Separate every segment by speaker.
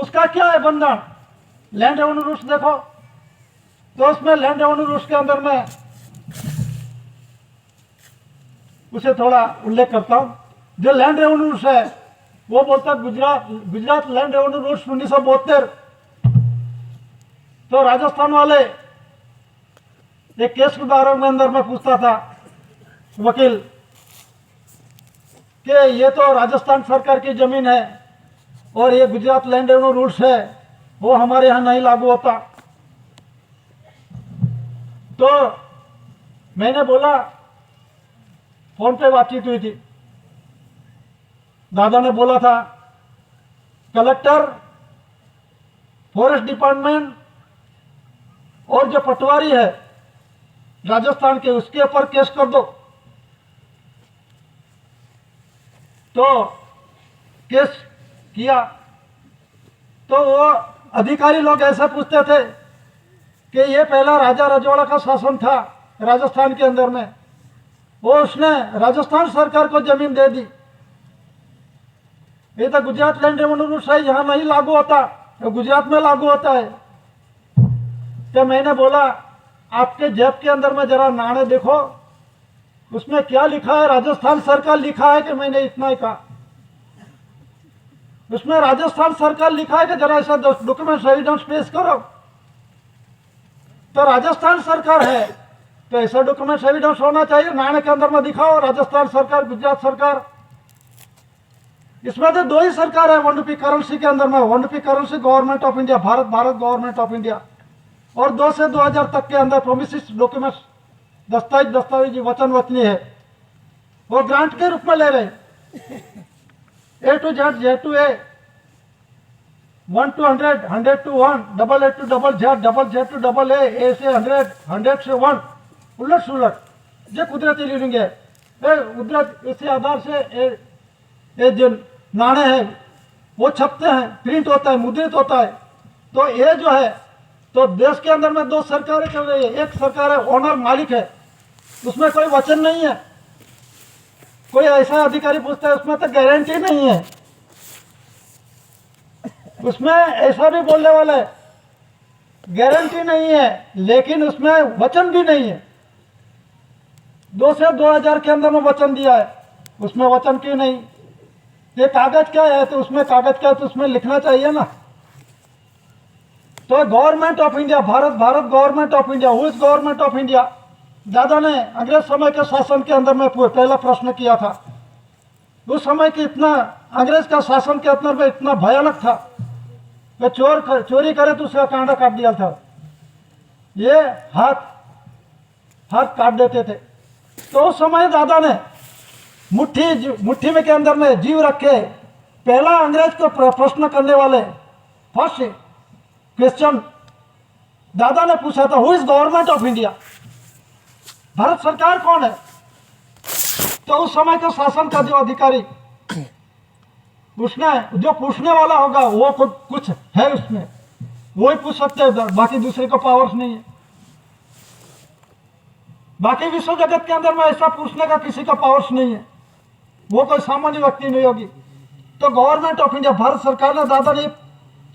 Speaker 1: उसका क्या है बंधन? लैंड रेवेन्यू रूल्स देखो तो उसमें लैंड रेवेन्यू रूल्स के अंदर में उसे थोड़ा उल्लेख करता हूं। जो लैंड रेवेन्यू रूल्स है वो बोलता है गुजरात लैंड रेवेन्यू रूल्स 1972। तो राजस्थान वाले एक केस के बारे में अंदर में पूछता था वकील कि ये तो राजस्थान सरकार की जमीन है और ये गुजरात लैंड रेवेन्यू रूल्स है, वो हमारे यहाँ नहीं लागू होता। तो मैंने बोला, फोन पे बातचीत हुई थी, दादा ने बोला था कलेक्टर, फॉरेस्ट डिपार्टमेंट और जो पटवारी है राजस्थान के उसके ऊपर केस कर दो। तो केस किया तो वो अधिकारी लोग ऐसा पूछते थे कि ये पहला राजा रजवाड़ा का शासन था राजस्थान के अंदर में, वो उसने राजस्थान सरकार को जमीन दे दी, ये तो गुजरात लैंड रेवेन्यू रूल्स है, यहाँ नहीं लागू होता, तो गुजरात में लागू होता है। तो मैंने बोला आपके जेब के अंदर में जरा नाणे देखो, उसमें क्या लिखा है? राजस्थान सरकार लिखा है कि मैंने इतना ही कहा? उसमें राजस्थान सरकार लिखा है कि जरा ऐसा डॉक्यूमेंट एविडेंस पेश करो। तो राजस्थान सरकार है तो ऐसा डॉक्यूमेंट एविडेंस होना चाहिए, नाणे के अंदर में दिखाओ राजस्थान सरकार, गुजरात सरकार। इसमें तो दो ही सरकार है वन रुपी करेंसी के अंदर में, one rupee currency government of India, Bharat government of India, और 2 से 2000 तक के अंदर प्रोमिस डॉक्यूमेंट्स, दस्तावेज वचन वचनी है, वो ग्रांट के रूप में ले रहे। A to Z, Z to A, 1 to 100, 100 to 1, double A to double Z, double Z to double A से 100, 100 से 1, उलट सुलट, ये कुदरती लीडिंग है। कुदरत इसी आधार से ये जो नाणे हैं वो छपते हैं, प्रिंट होता है, मुद्रित होता है। तो ये जो है, तो देश के अंदर में 2 सरकारें चल रही है, एक सरकार है ओनर, मालिक है, उसमें कोई वचन नहीं है। कोई ऐसा अधिकारी पूछता है उसमें तो गारंटी नहीं है, उसमें ऐसा भी बोलने वाला है गारंटी नहीं है, लेकिन उसमें वचन भी नहीं है। 2 से 2000 के अंदर में वचन दिया है, उसमें वचन क्यों नहीं? ये कागज क्या है? तो उसमें कागज क्या है तो उसमें लिखना चाहिए ना। तो government of India, Bharat government of India, who is government of India? दादा ने अंग्रेज समय के शासन के अंदर में पहला प्रश्न किया था। उस समय की इतना अंग्रेज का शासन के अंदर में इतना भयानक था कि चोरी करे तो उसका कांटा काट दिया था, ये हाथ काट देते थे। तो उस समय दादा ने मुट्ठी में के अंदर में जीव रखे पहला अंग्रेज को प्रश्न करने वाले फर्स्ट क्वेश्चन दादा ने पूछा था, who is government of India? Bharat सरकार कौन है? तो उस समय के शासन का जो अधिकारी, उसने जो पूछने वाला होगा वो कुछ है उसमें, वो ही पूछ सकते हैं, बाकी दूसरे को पावर्स नहीं है। बाकी विश्व जगत के अंदर में ऐसा पूछने का किसी का पावर्स नहीं है, वो कोई सामान्य व्यक्ति नहीं होगी। तो गवर्नमेंट ऑफ इंडिया, भारत सरकार ने दादा ने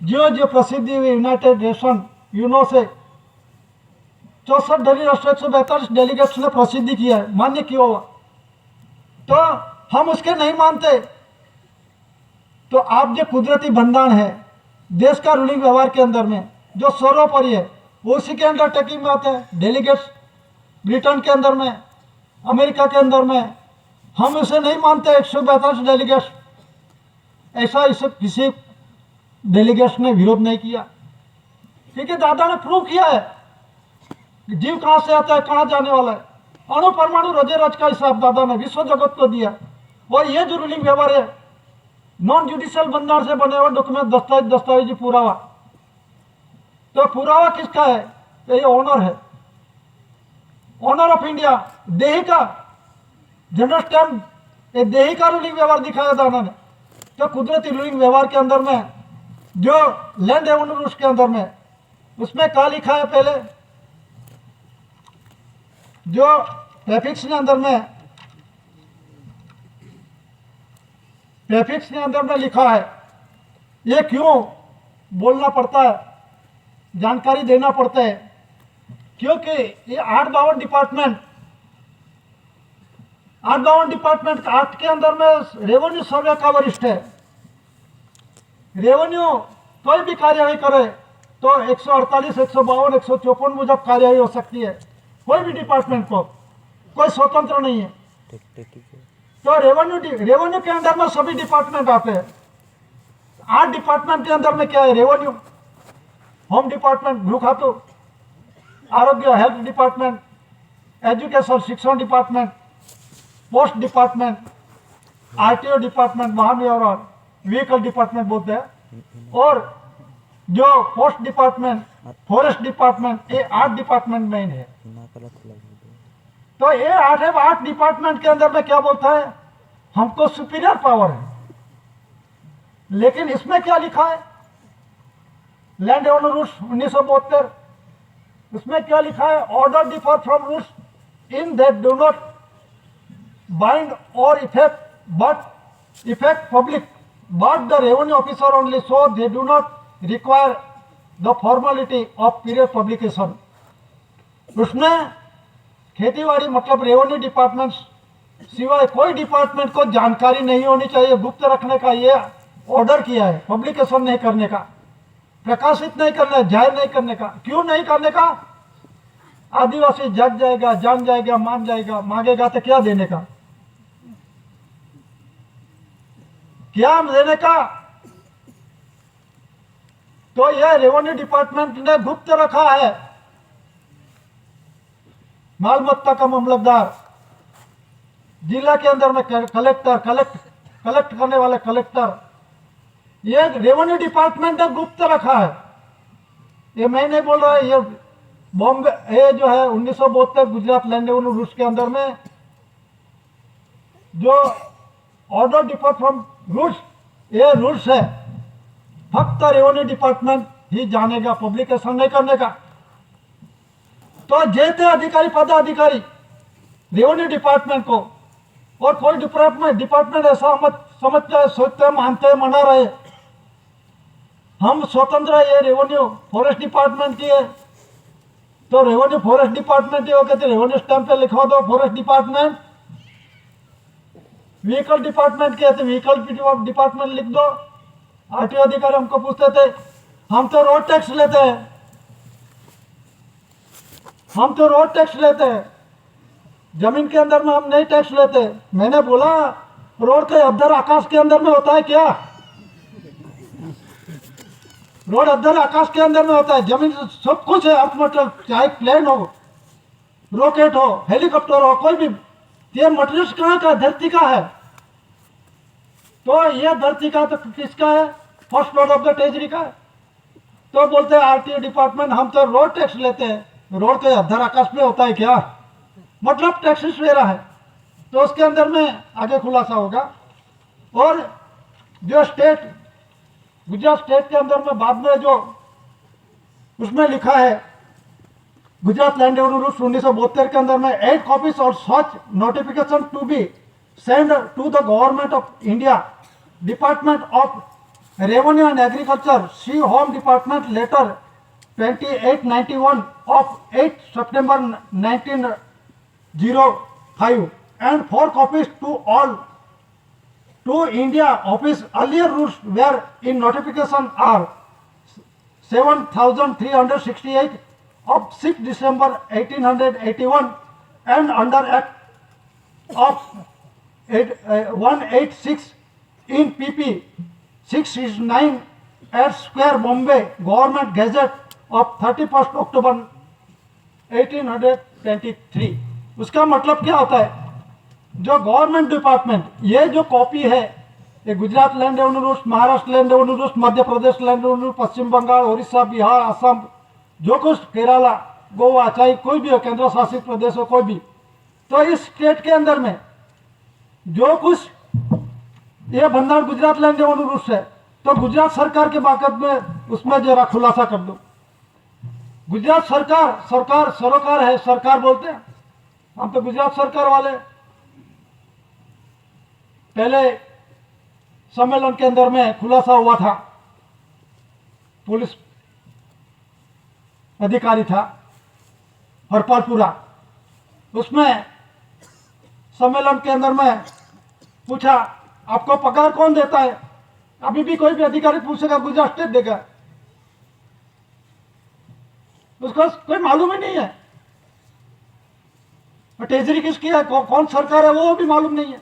Speaker 1: जो प्रसिद्धि हुई यूनाइटेड नेशन यूनो से 64 डेलीगेट्स, 142 डेलीगेट्स ने प्रसिद्धि किया है, मान्य किया हुआ। तो हम उसके नहीं मानते। तो आप जो कुदरती बंधन है देश का रूलिंग व्यवहार के अंदर में जो सर्वोपरि है, वो उसी के अंडरटेकिंग में आते हैं। डेलीगेट्स ब्रिटेन के अंदर में, अमेरिका के अंदर में, हम उसे नहीं मानते 142 डेलीगेट्स। ऐसा इसे किसी डेलीगेट्स ने विरोध नहीं किया, क्योंकि दादा ने प्रूव किया है जीव कहाँ से आता है, कहाँ जाने वाला है। अणु परमाणु रजे रज का हिसाब दादा ने विश्व जगत को दिया। और ये जो रूलिंग व्यवहार है नॉन जुडिशियल बंधन से बने हुए डॉक्यूमेंट, दस्तावेजी पुरावा। तो पुरावा किसका है? तो ये ओनर है, ओनर ऑफ इंडिया, देही का जनरल स्टैम्प, ये देही का रूलिंग व्यवहार दिखाया दादा ने। तो कुदरती रूलिंग व्यवहार के अंदर में जो लैंड रेवेन्यू रूल्स के अंदर में उसमें क्या लिखा है? पहले जो प्रेफिक्स के अंदर में लिखा है, ये क्यों बोलना पड़ता है, जानकारी देना पड़ता है, क्योंकि ये 8 डिपार्टमेंट 8 के अंदर में रेवेन्यू सर्वे का वरिष्ठ है। रेवेन्यू कोई भी कार्यवाही करे तो 148, 152, 154 मुजब कार्यवाही हो सकती है। कोई भी डिपार्टमेंट को कोई स्वतंत्र नहीं है। तो रेवेन्यू के अंदर में सभी डिपार्टमेंट आते हैं। 8 डिपार्टमेंट के अंदर में क्या है? रेवेन्यू, होम डिपार्टमेंट, गृह खातु, आरोग्य हेल्थ डिपार्टमेंट, एजुकेशन शिक्षण department, post department, RTO department, वाहन व्यवहार व्हीकल डिपार्टमेंट बोलते हैं, और जो पोस्ट डिपार्टमेंट, फॉरेस्ट डिपार्टमेंट, ये 8 डिपार्टमेंट मेन है। तो ये 8 डिपार्टमेंट के अंदर में क्या बोलता है? हमको सुपीरियर पावर है। लेकिन इसमें क्या लिखा है? लैंड रेवेन्यू रूल्स 1972, उसमें क्या लिखा है? Order differ from rules in that do not bind और effect public but the revenue officer only, so they do not require the formality of period publication. उसमें खेतीबाड़ी मतलब रेवेन्यू डिपार्टमेंट सिवाय कोई डिपार्टमेंट को जानकारी नहीं होनी चाहिए, गुप्त रखने का ये ऑर्डर किया है। पब्लिकेशन नहीं करने का, प्रकाशित नहीं करना, जाहिर नहीं करने का। क्यों नहीं करने का? आदिवासी जग जाएगा, जान जाएगा, मान जाएगा, मांगेगा तो क्या देने का? क्या देने का? तो यह रेवेन्यू डिपार्टमेंट ने गुप्त रखा है। मालमत्ता का मामलतदार, जिला के अंदर में कलेक्टर, कलेक्ट करने वाले कलेक्टर, ये रेवेन्यू डिपार्टमेंट ने गुप्त रखा है। ये मैं नहीं बोल रहा है, ये बॉम्बे, ये जो है 1972 गुजरात लैंड रेवेन्यू रूल्स के अंदर में जो ऑर्डर डिफर फ्रॉम रूल्स, ये रूल्स है, फक्त रेवेन्यू डिपार्टमेंट ही जानेगा, पब्लिकेशन नहीं करने का। तो जैसे अधिकारी पदाधिकारी रेवेन्यू डिपार्टमेंट को और कोई डिपार्टमेंट ऐसा मत समझते हैं, सोचते हैं, मानते हैं, मना रहे हम स्वतंत्र है, ये रेवेन्यू फॉरेस्ट डिपार्टमेंट की है, तो रेवेन्यू फॉरेस्ट डिपार्टमेंट ही हो, कहते रेवेन्यू स्टैंप पे लिखवा दो फॉरेस्ट डिपार्टमेंट। व्हीकल डिपार्टमेंट के थे, व्हीकल डिपार्टमेंट लिख दो। आरटीओ अधिकारी हमको पूछते थे, हम तो रोड टैक्स लेते हैं, हम तो रोड टैक्स लेते हैं, जमीन के अंदर में हम नहीं टैक्स लेते। मैंने बोला रोड के अद्धर आकाश के अंदर में होता है क्या? रोड अद्धर आकाश के अंदर में होता है, जमीन सब कुछ है, अर्थ मटेरियल, चाहे प्लेन हो, रॉकेट हो, हेलीकॉप्टर हो, कोई भी, ये मटेरियल कहाँ का? धरती का है। तो ये धरती का तो किसका है? First floor of the treasury का है। तो बोलते हैं आरटीओ डिपार्टमेंट, हम तो रोड टैक्स लेते हैं, रोड के अद्धर आकाश में होता है क्या? मतलब टैक्सेस ले रहा है। तो उसके अंदर में आगे खुलासा होगा। और जो स्टेट, गुजरात स्टेट के अंदर में बाद में जो उसमें लिखा है, गुजरात लैंड रेवेन्यू रूल्स 1972 के अंदर में 8 कॉपीज और such notification to be send to the government of India, department of revenue and agriculture, see home department letter 2891 of 8 September 1905 and 4 copies to all to India office. Earlier rules were in notification are 7368 of 6 December 1881 and under Act of 186 in PP 669 at Square Bombay Government Gazette of 31st October 1823। उसका मतलब क्या होता है? जो government department, ये जो copy है, ये Gujarat land revenue rules, Maharashtra land revenue rules, Madhya Pradesh land revenue, Paschim Bengal, Orissa, Bihar, Assam, जो कुछ, केरला, गोवा, चाहे कोई भी हो, केंद्र शासित प्रदेश हो, कोई भी, तो इस स्टेट के अंदर में जो कुछ ये भंडार गुजरात लैंड रेवेन्यू रूल्स है, तो गुजरात सरकार के बाकत में उसमें जरा खुलासा कर दो। गुजरात सरोकार है, सरकार बोलते हैं, हम तो गुजरात सरकार वाले। पहले सम्मेलन के अंदर में खुलासा हुआ था पुलिस अधिकारी था हरपालपुरा। उसमें सम्मेलन के अंदर में पूछा आपको पगार कौन देता है? अभी भी कोई भी अधिकारी पूछेगा गुजरात स्टेट देगा, उसको कोई मालूम ही नहीं है। ट्रेजरी किसकी है, कौन सरकार है, वो भी मालूम नहीं है।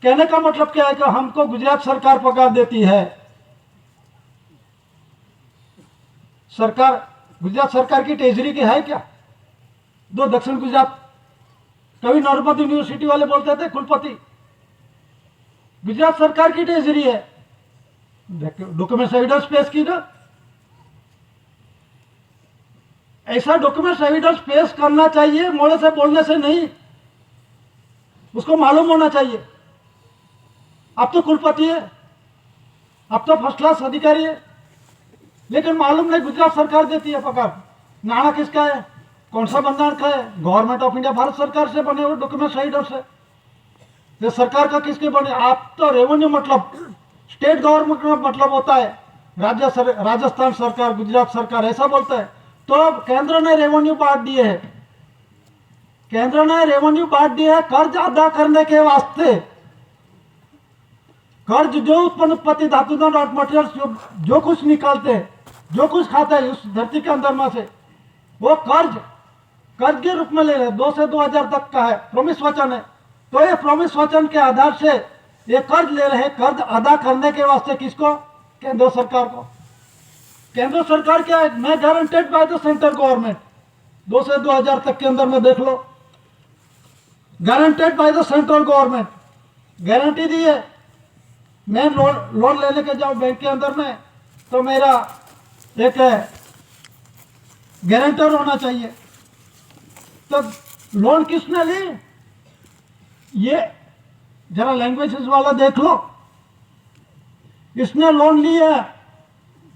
Speaker 1: कहने का मतलब क्या है कि हमको गुजरात सरकार पगार देती है। सरकार गुजरात सरकार की ट्रेजरी की है क्या? दो दक्षिण गुजरात कभी नर्मदा यूनिवर्सिटी वाले बोलते थे कुलपति गुजरात सरकार की ट्रेजरी है। डॉक्यूमेंट्स एविडेंस पेश की ना, ऐसा डॉक्यूमेंट्स एविडेंस पेश करना चाहिए, मोड़े से बोलने से नहीं, उसको मालूम होना चाहिए। आप तो कुलपति है, आप तो फर्स्ट क्लास अधिकारी है, लेकिन मालूम नहीं गुजरात सरकार देती है पगार। नाणा किसका है, कौन सा बंधारण का है? गवर्नमेंट ऑफ इंडिया, भारत सरकार से बने हुए डॉक्यूमेंट्स एविडेंस है। ये सरकार का किसके बने? आप तो रेवेन्यू मतलब स्टेट गवर्नमेंट का मतलब होता है राजस्थान सरकार, गुजरात सरकार ऐसा बोलता है। तो केंद्र ने रेवेन्यू बांट दिए है, केंद्र ने रेवेन्यू बांट दिए है कर्ज अदा करने के वास्ते। कर्ज जो उत्पत्ति धातु डॉट मटेरियल्स जो कुछ निकालते हैं, जो कुछ खाते हैं उस धरती के अंदर में से, वो कर्ज के रूप में ले रहे। 2 से 2000 तक का है, प्रॉमिस वचन है। तो ये प्रॉमिस वचन के आधार से ये कर्ज ले रहे हैं, कर्ज अदा करने के वास्ते किसको? केंद्र सरकार को। केंद्र सरकार क्या है? मैं guaranteed by the central government. 2 से 2000 तक के अंदर में देख लो, guaranteed by the central government, guarantee दी है। मैं लोन लेने के जाऊं बैंक के अंदर में, तो मेरा एक गारंटर होना चाहिए। तो लोन किसने ली? ये जरा लैंग्वेजेस वाला देख लो, इसने लोन ली है।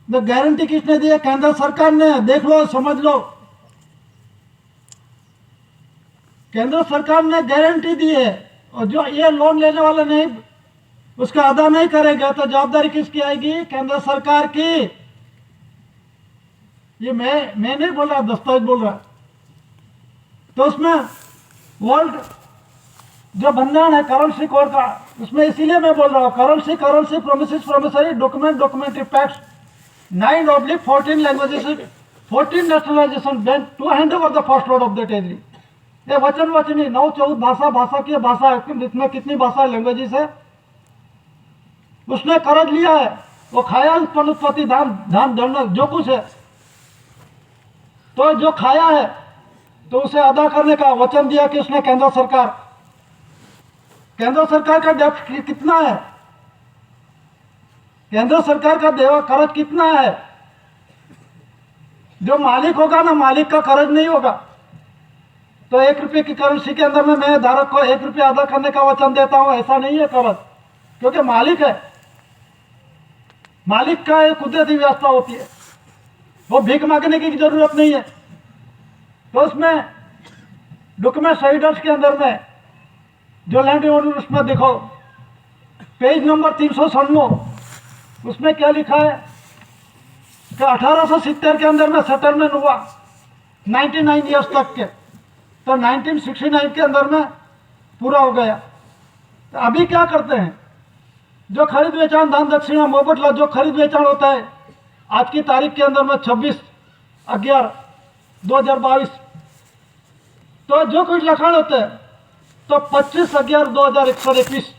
Speaker 1: तो गारंटी किसने दी है? केंद्र सरकार ने। देख लो, समझ लो, केंद्र सरकार ने गारंटी दी है, और जो ये लोन लेने वाला नहीं उसका अदा नहीं करेगा तो जवाबदारी किसकी आएगी? केंद्र सरकार की। ये मैं नहीं बोल रहा, दस्तावेज बोल रहा। तो उसमें वर्ल्ड जो बंधन है करेंसी कोड का, उसमें इसीलिए मैं बोल रहा हूँ currency promises promissory documentary pacts 9/14 languages 14 nationalisation bank to hand over the first lord of the treasury. ये वचनी 9-14 भाषा की भाषा, इसमें कितनी भाषा लैंग्वेजेस है, उसने कर्ज लिया है, वो खाया उत्पत्ति धान दंड जो कुछ है, तो जो खाया है तो उसे अदा करने का वचन दिया कि उसने केंद्र सरकार का डेब्ट कितना है, केंद्र सरकार का देवा कर्ज कितना है। जो मालिक होगा ना, मालिक का कर्ज नहीं होगा। तो 1 रुपये की करेंसी के अंदर में मैं धारक को 1 रुपया अदा करने का वचन देता हूं, ऐसा नहीं है कर्ज, क्योंकि मालिक है। मालिक का एक कुदरती व्यवस्था होती है, वो भीख मांगने की जरूरत नहीं है। तो उसमें डॉक्यूमेंट एविडेंस के अंदर में जो लैंड ओनर, उसमें देखो पेज नंबर 397, उसमें क्या लिखा है कि 1870 के अंदर में सेटलमेंट हुआ 99 ईयर्स तक के, तो 1969 के अंदर में पूरा हो गया। तो अभी क्या करते हैं, जो खरीद वेचान दान दक्षिणा मोबदला जो खरीद वेचान होता है आज की तारीख के अंदर में 26/11/2022, तो जो कुछ लखान होते हैं तो 25/11/2021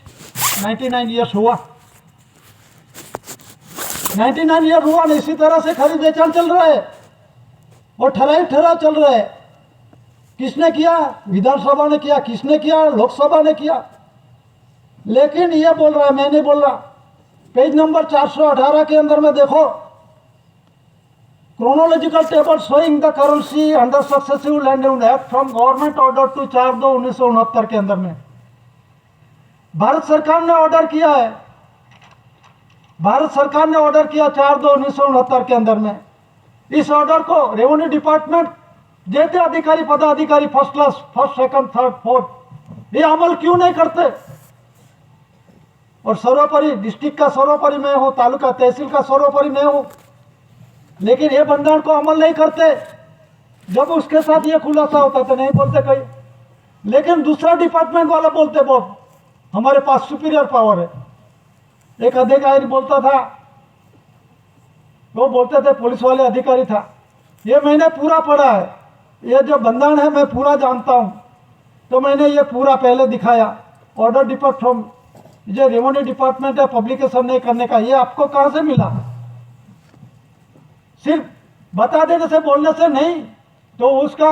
Speaker 1: 99 ईयर्स हुआ। 99 ईयर हुआ ना, इसी तरह से खरीद वेचान चल रहा है और ठहराव चल रहा है। किसने किया? विधानसभा ने किया। किसने किया? लोकसभा ने किया। लेकिन ये बोल रहा है, मैं नहीं बोल रहा। पेज नंबर 418 के अंदर में देखो, chronological table showing the currency under successive land act from government order to 4/2/1969 के अंदर में भारत सरकार ने ऑर्डर किया है, भारत सरकार ने ऑर्डर किया 4/2/1969 के अंदर में। इस ऑर्डर को रेवेन्यू डिपार्टमेंट देते अधिकारी पदाधिकारी first class, first, second, third, fourth, ये अमल क्यों नहीं करते? और सर्वोपरि डिस्ट्रिक्ट का सर्वोपरि मैं हूँ, तालुका तहसील का सर्वोपरि मैं हूँ, लेकिन ये बंधन को अमल नहीं करते। जब उसके साथ ये खुलासा होता तो नहीं बोलते कहीं, लेकिन दूसरा डिपार्टमेंट वाला बोलते बहुत हमारे पास सुपीरियर पावर है। एक अधिकारी बोलता था, वो बोलते थे पुलिस वाले अधिकारी था, ये मैंने पूरा पढ़ा है, ये जो बंधन है मैं पूरा जानता हूँ। तो मैंने ये पूरा पहले दिखाया, ऑर्डर डिपार्ट फ्रॉम जो रेवेन्यू डिपार्टमेंट है पब्लिकेशन नहीं करने का, ये आपको कहाँ से मिला? सिर्फ बता देने से बोलने से नहीं, तो उसका